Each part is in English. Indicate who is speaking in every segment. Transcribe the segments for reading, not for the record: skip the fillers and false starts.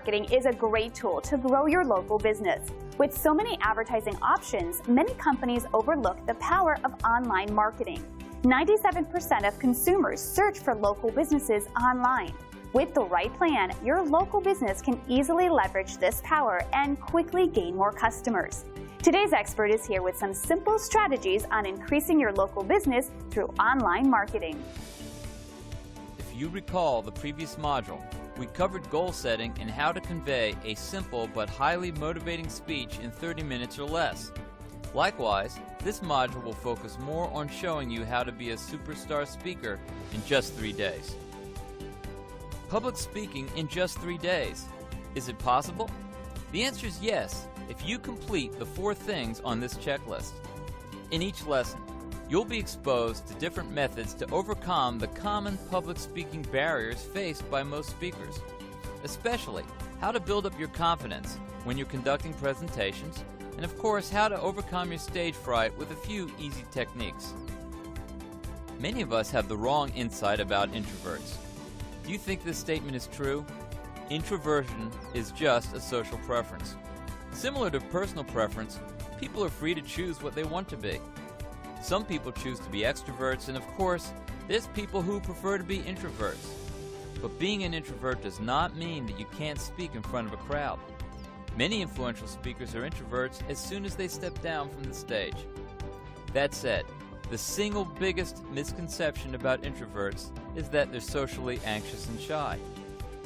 Speaker 1: marketing is a great tool to grow your local business. With so many advertising options, many companies overlook the power of online marketing. 97% of consumers search for local businesses online. With the right plan, your local business can easily leverage this power and quickly gain more customers. Today's expert is here with some simple strategies on increasing your local business through online marketing.
Speaker 2: If you recall the previous module, we covered goal setting and how to convey a simple but highly motivating speech in 30 minutes or less. Likewise, this module will focus more on showing you how to be a superstar speaker in just 3 days. Public speaking in just 3 days. Is it possible? The answer is yes, if you complete the 4 things on this checklist. In each lesson, you'll be exposed to different methods to overcome the common public speaking barriers faced by most speakers, especially how to build up your confidence when you're conducting presentations, and of course how to overcome your stage fright with a few easy techniques. Many of us have the wrong insight about introverts. Do you think this statement is true? Introversion is just a social preference. Similar to personal preference, people are free to choose what they want to be. Some people choose to be extroverts, and of course, there's people who prefer to be introverts. But being an introvert does not mean that you can't speak in front of a crowd. Many influential speakers are introverts as soon as they step down from the stage. That said, the single biggest misconception about introverts is that they're socially anxious and shy.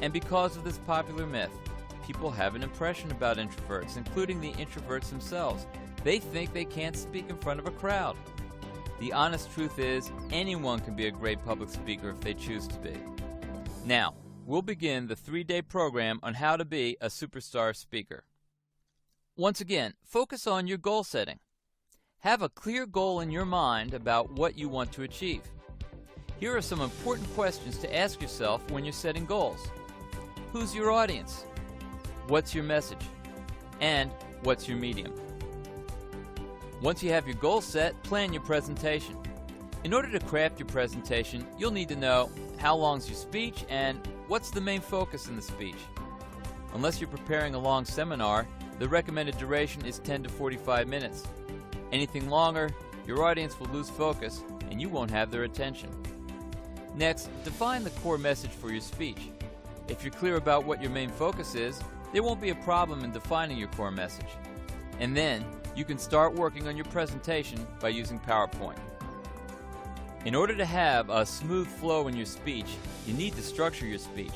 Speaker 2: And because of this popular myth, people have an impression about introverts, including the introverts themselves. They think they can't speak in front of a crowd. The honest truth is, anyone can be a great public speaker if they choose to be. Now, we'll begin the 3-day program on how to be a superstar speaker. Once again, focus on your goal setting. Have a clear goal in your mind about what you want to achieve. Here are some important questions to ask yourself when you're setting goals. Who's your audience? What's your message? And what's your medium? Once you have your goal set, plan your presentation. In order to craft your presentation, you'll need to know how long's your speech and what's the main focus in the speech. Unless you're preparing a long seminar, the recommended duration is 10 to 45 minutes. Anything longer, your audience will lose focus and you won't have their attention. Next, define the core message for your speech. If you're clear about what your main focus is, there won't be a problem in defining your core message. And then, you can start working on your presentation by using PowerPoint. In order to have a smooth flow in your speech, you need to structure your speech.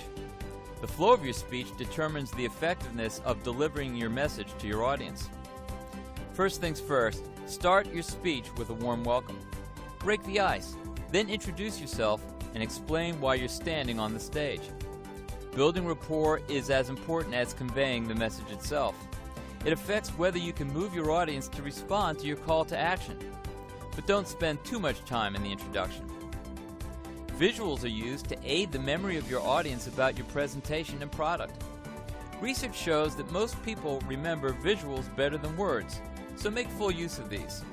Speaker 2: The flow of your speech determines the effectiveness of delivering your message to your audience. First things first, start your speech with a warm welcome. Break the ice, then introduce yourself and explain why you're standing on the stage. Building rapport is as important as conveying the message itself. It affects whether you can move your audience to respond to your call to action. But don't spend too much time in the introduction. Visuals are used to aid the memory of your audience about your presentation and product. Research shows that most people remember visuals better than words, so make full use of these.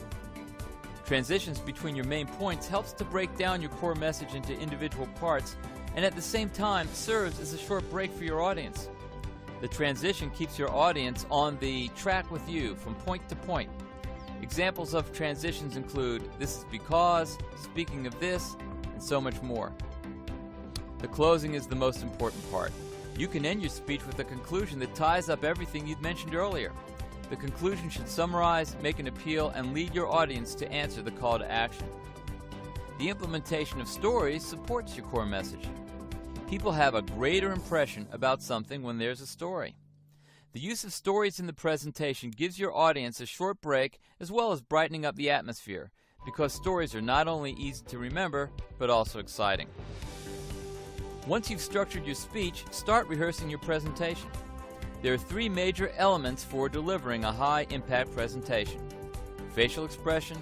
Speaker 2: Transitions between your main points helps to break down your core message into individual parts and at the same time serves as a short break for your audience. The transition keeps your audience on the track with you from point to point. Examples of transitions include "this is because," "speaking of this," and so much more. The closing is the most important part. You can end your speech with a conclusion that ties up everything you'd mentioned earlier. The conclusion should summarize, make an appeal, and lead your audience to answer the call to action. The implementation of stories supports your core message. People have a greater impression about something when there's a story. The use of stories in the presentation gives your audience a short break as well as brightening up the atmosphere, because stories are not only easy to remember, but also exciting. Once you've structured your speech, start rehearsing your presentation. There are 3 major elements for delivering a high-impact presentation: facial expression,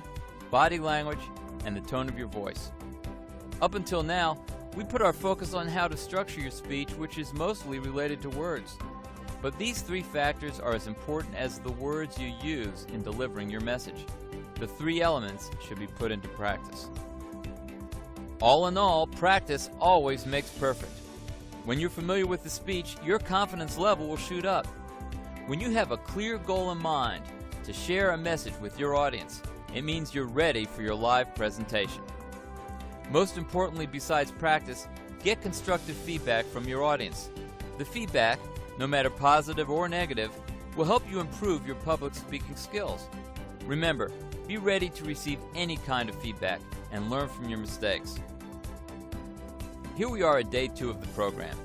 Speaker 2: body language, and the tone of your voice. Up until now, we put our focus on how to structure your speech, which is mostly related to words. But these 3 factors are as important as the words you use in delivering your message. The 3 elements should be put into practice. All in all, practice always makes perfect. When you're familiar with the speech, your confidence level will shoot up. When you have a clear goal in mind to share a message with your audience, it means you're ready for your live presentation. Most importantly, besides practice, get constructive feedback from your audience. The feedback, no matter positive or negative, will help you improve your public speaking skills. Remember, be ready to receive any kind of feedback and learn from your mistakes. Here we are at day 2 of the program.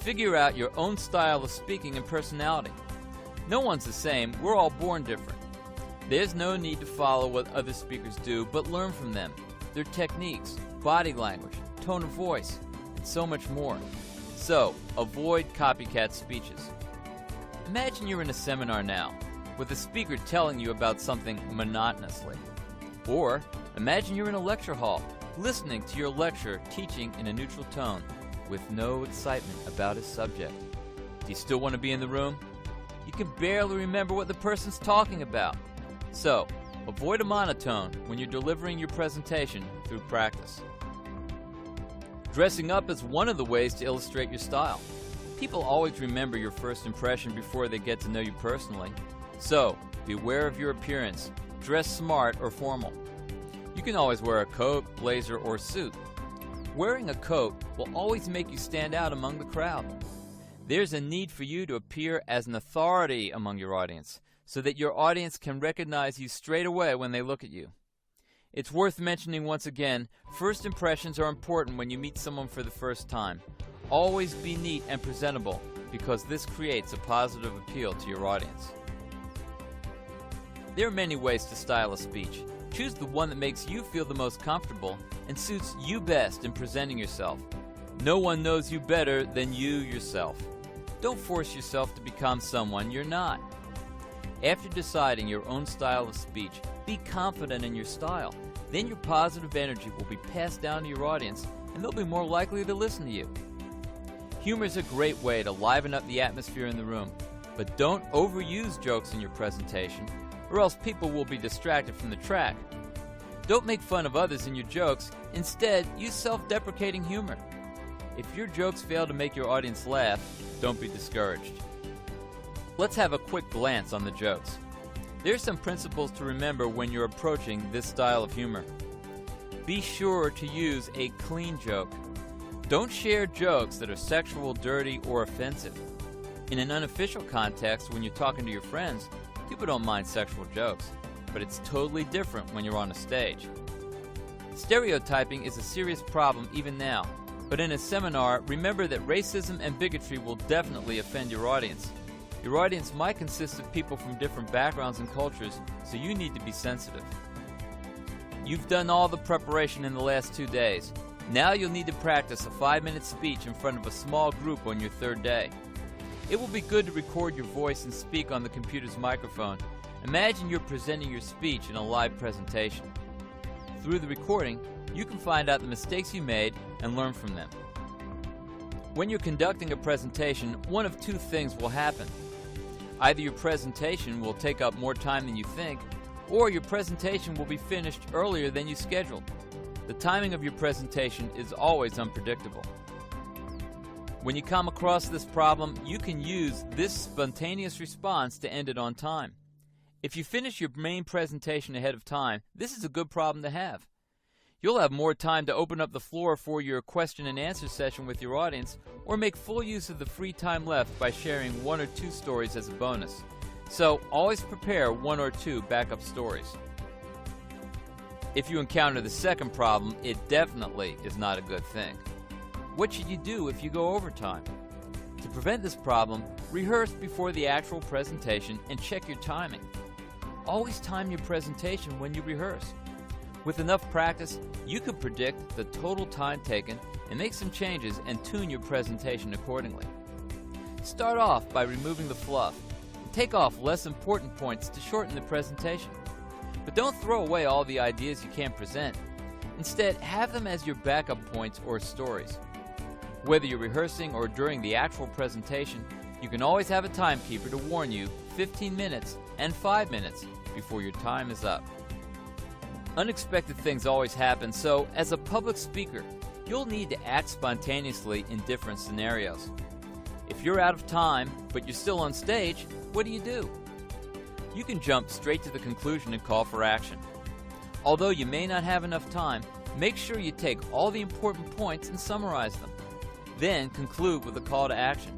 Speaker 2: Figure out your own style of speaking and personality. No one's the same, we're all born different. There's no need to follow what other speakers do, but learn from them, their techniques, body language, tone of voice, and so much more. So, avoid copycat speeches. Imagine you're in a seminar now, with a speaker telling you about something monotonously. Or, imagine you're in a lecture hall, listening to your lecturer teaching in a neutral tone, with no excitement about his subject. Do you still want to be in the room? You can barely remember what the person's talking about. So, avoid a monotone when you're delivering your presentation through practice. Dressing up is one of the ways to illustrate your style. People always remember your first impression before they get to know you personally. So, beware of your appearance. Dress smart or formal. You can always wear a coat, blazer, or suit. Wearing a coat will always make you stand out among the crowd. There's a need for you to appear as an authority among your audience, so that your audience can recognize you straight away when they look at you. It's worth mentioning once again, first impressions are important when you meet someone for the first time. Always be neat and presentable, because this creates a positive appeal to your audience. There are many ways to style a speech. Choose the one that makes you feel the most comfortable and suits you best in presenting yourself. No one knows you better than you yourself. Don't force yourself to become someone you're not. After deciding your own style of speech, be confident in your style. Then your positive energy will be passed down to your audience, and they'll be more likely to listen to you. Humor is a great way to liven up the atmosphere in the room, but don't overuse jokes in your presentation, or else people will be distracted from the track. Don't make fun of others in your jokes. Instead, use self-deprecating humor. If your jokes fail to make your audience laugh, don't be discouraged. Let's have a quick glance on the jokes. There are some principles to remember when you're approaching this style of humor. Be sure to use a clean joke. Don't share jokes that are sexual, dirty, or offensive. In an unofficial context, when you're talking to your friends, people don't mind sexual jokes, but it's totally different when you're on a stage. Stereotyping is a serious problem even now, but in a seminar, remember that racism and bigotry will definitely offend your audience. Your audience might consist of people from different backgrounds and cultures, so you need to be sensitive. You've done all the preparation in the last 2 days. Now you'll need to practice a 5-minute speech in front of a small group on your 3rd day. It will be good to record your voice and speak on the computer's microphone. Imagine you're presenting your speech in a live presentation. Through the recording, you can find out the mistakes you made and learn from them. When you're conducting a presentation, one of 2 things will happen. Either your presentation will take up more time than you think, or your presentation will be finished earlier than you scheduled. The timing of your presentation is always unpredictable. When you come across this problem, you can use this spontaneous response to end it on time. If you finish your main presentation ahead of time, this is a good problem to have. You'll have more time to open up the floor for your question and answer session with your audience, or make full use of the free time left by sharing 1 or 2 stories as a bonus. So always prepare 1 or 2 backup stories. If you encounter the second problem, it definitely is not a good thing. What should you do if you go overtime? To prevent this problem, rehearse before the actual presentation and check your timing. Always time your presentation when you rehearse. With enough practice, you can predict the total time taken and make some changes and tune your presentation accordingly. Start off by removing the fluff and take off less important points to shorten the presentation. But don't throw away all the ideas you can't present. Instead, have them as your backup points or stories. Whether you're rehearsing or during the actual presentation, you can always have a timekeeper to warn you 15 minutes and 5 minutes before your time is up. Unexpected things always happen, so as a public speaker, You'll need to act spontaneously in different scenarios. If you're out of time, but you're still on stage, what do? You can jump straight to the conclusion and call for action. Although you may not have enough time, make sure you take all the important points and summarize them. Then conclude with a call to action.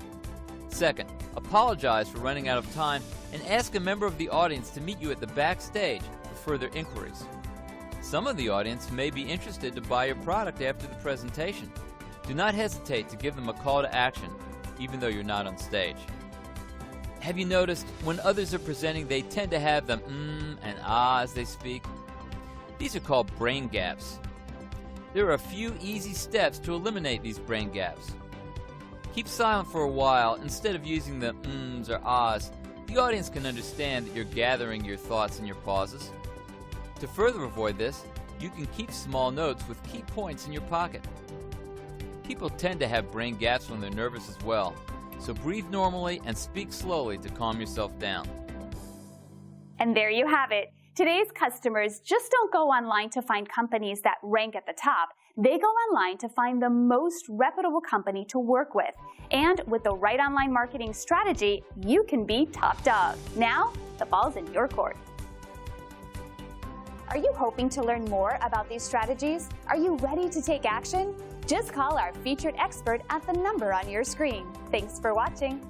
Speaker 2: Second, apologize for running out of time and ask a member of the audience to meet you at the backstage for further inquiries. Some of the audience may be interested to buy your product after the presentation. Do not hesitate to give them a call to action, even though you're not on stage. Have you noticed when others are presenting, they tend to have them and ah as they speak? These are called brain gaps. There are a few easy steps to eliminate these brain gaps. Keep silent for a while instead of using the ms or ahs. The audience can understand that you're gathering your thoughts in your pauses. To further avoid this, you can keep small notes with key points in your pocket. People tend to have brain gaps when they're nervous as well, so breathe normally and speak slowly to calm yourself down.
Speaker 1: And there you have it. Today's customers just don't go online to find companies that rank at the top. They go online to find the most reputable company to work with. And with the right online marketing strategy, you can be top dog. Now, the ball's in your court. Are you hoping to learn more about these strategies? Are you ready to take action? Just call our featured expert at the number on your screen. Thanks for watching.